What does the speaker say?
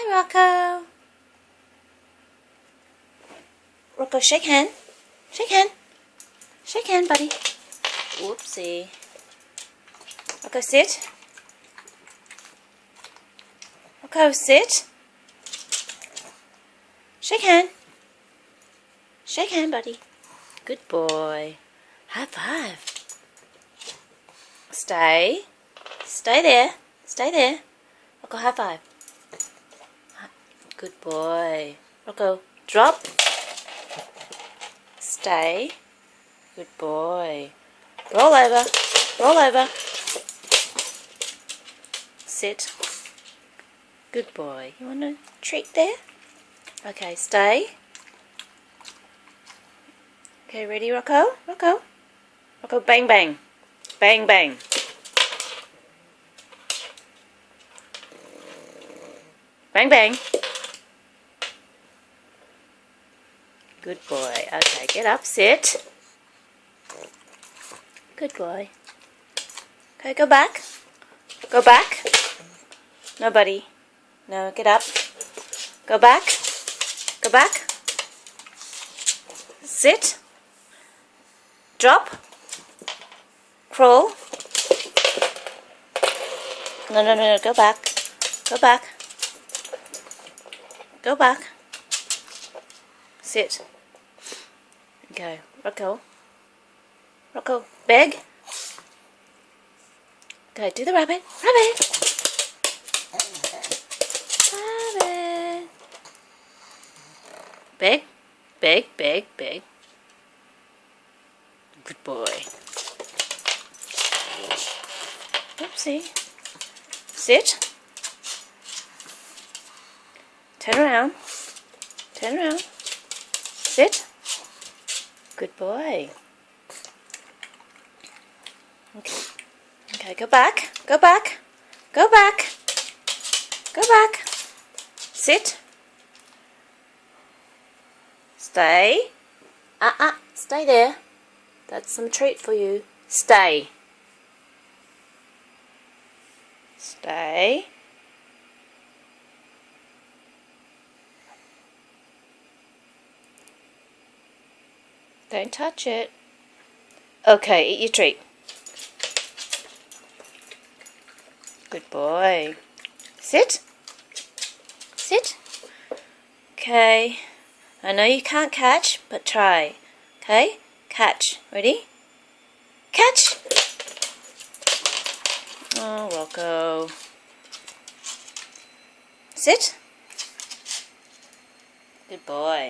Rocco. Rocco, shake hand. Shake hand. Shake hand, buddy. Whoopsie. Rocco, sit. Rocco, sit. Shake hand. Shake hand, buddy. Good boy. High five. Stay. Stay there. Stay there. Rocco, high five. Good boy. Rocco, drop. Stay. Good boy. Roll over. Roll over. Sit. Good boy. You want a treat there? Okay, stay. Okay, ready, Rocco? Rocco? Rocco, bang, bang. Bang, bang. Bang, bang. Good boy. Okay, get up, sit. Good boy. Okay, go back. Go back. Nobody. No, get up. Go back. Go back. Sit. Drop. Crawl. No, no, no, no, go back. Go back. Go back. Sit. Okay, Rocco. Rocco, beg. Okay, do the rabbit. Rabbit. Rabbit. Beg. Beg, beg, beg. Good boy. Oopsie. Sit. Turn around. Turn around. Sit. Good boy. Okay. Okay, go back. Go back. Go back. Go back. Sit. Stay. Stay there. That's some treat for you. Stay. Stay. Don't touch it. Okay, eat your treat. Good boy. Sit. Sit. Okay. I know you can't catch, but try. Okay? Catch. Ready? Catch! Oh, Rocco. Sit. Good boy.